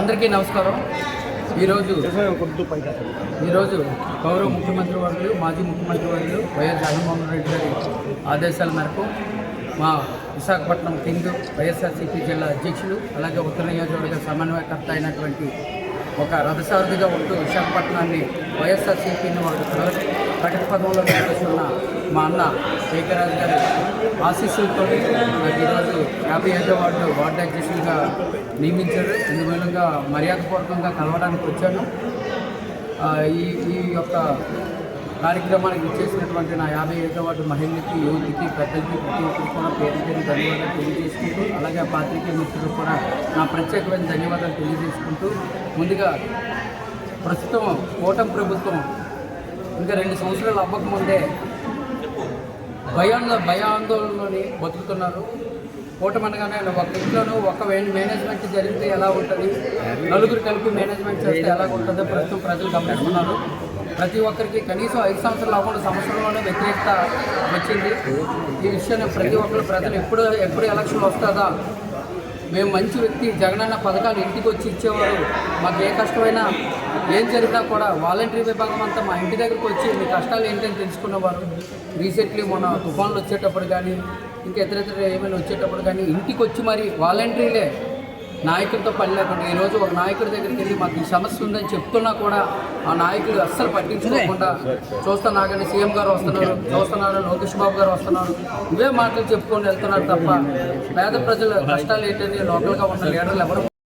అందరికీ నమస్కారం. ఈరోజు గౌరవ ముఖ్యమంత్రి వర్యులు మాజీ ముఖ్యమంత్రి వర్యులు వైఎస్ జగన్మోహన్ రెడ్డి గారి ఆదేశాల మేరకు మా విశాఖపట్నం కింగ్ వైఎస్ఆర్సీపీ జిల్లా అధ్యక్షులు అలాగే ఉత్తర నియోజకవర్గ సమన్వయకర్త అయినటువంటి ఒక రథసారథిగా ఉంటూ విశాఖపట్నాన్ని వైఎస్ఆర్సీపీని ప్రగతి పదంలో నడుస్తున్న మా అన్న శేఖరాజు గారి ఆశీస్సులతో నాకు ఈరోజు 55వ వార్డు అధ్యక్షులుగా నియమించారు. ఇందుమూలంగా మర్యాదపూర్వకంగా కలవడానికి వచ్చాను. ఈ యొక్క కార్యక్రమానికి ఇచ్చేసినటువంటి నా 55వ వార్డు మహిళలకి, యువతికి, పెద్దలకి ప్రతి ఒక్కరికి కూడా పేరు ధన్యవాదాలు తెలియజేసుకుంటూ అలాగే ఆ పాత్రికేయ మిత్రులకు కూడా నా ప్రత్యేకమైన ధన్యవాదాలు తెలియజేసుకుంటూ ముందుగా ప్రస్తుతం కూటమి ప్రభుత్వం ఇంకా 2 సంవత్సరాలు అవ్వకముందే భయాందోళనలోని బతుకుతున్నారు. కూటమి అనగానే ఒక ఇంట్లోనూ ఒక మేనేజ్మెంట్ జరిగితే ఎలా ఉంటుంది, నలుగురు కలిపి మేనేజ్మెంట్ చేస్తే ఎలా ఉంటుందో ప్రస్తుతం ప్రజలు గమనిస్తున్నారు. ప్రతి ఒక్కరికి కనీసం 5 సంవత్సరాలు అవ్వకుండా సంవత్సరంలోనే వ్యతిరేకత వచ్చింది. ఈ విషయాన్ని ప్రతి ఒక్కరు ప్రజలు ఎప్పుడు ఎలక్షన్ వస్తుందా, మేము మంచి వ్యక్తి జగనన్న పథకాలు ఇంటికి వచ్చి ఇచ్చేవారు, మాకు ఏ కష్టమైనా ఏం జరిగినా కూడా వాలంటరీ విభాగం అంతా మా ఇంటి దగ్గరకు వచ్చి మీ కష్టాలు ఏంటని తెలుసుకునేవారు. రీసెంట్లీ మొన్న తుఫాన్లు వచ్చేటప్పుడు కానీ ఇంకా ఇతర ఏమైనా వచ్చేటప్పుడు కానీ ఇంటికి వచ్చి మరి వాలంటరీలే నాయకులతో పని లేకుండా ఈరోజు ఒక నాయకుడి దగ్గరికి వెళ్ళి మాకు ఈ సమస్య ఉందని చెప్తున్నా కూడా ఆ నాయకులు అస్సలు పట్టించుకోకుండా చూస్తున్నాగని సీఎం గారు వస్తున్నారు, చూస్తున్నారు లోకేష్ బాబు గారు వస్తున్నారు, ఇవే మాటలు చెప్పుకొని వెళ్తున్నారు తప్ప పేద ప్రజల కష్టాలు ఏంటని లోకల్గా ఉన్న లీడర్లు ఎవరు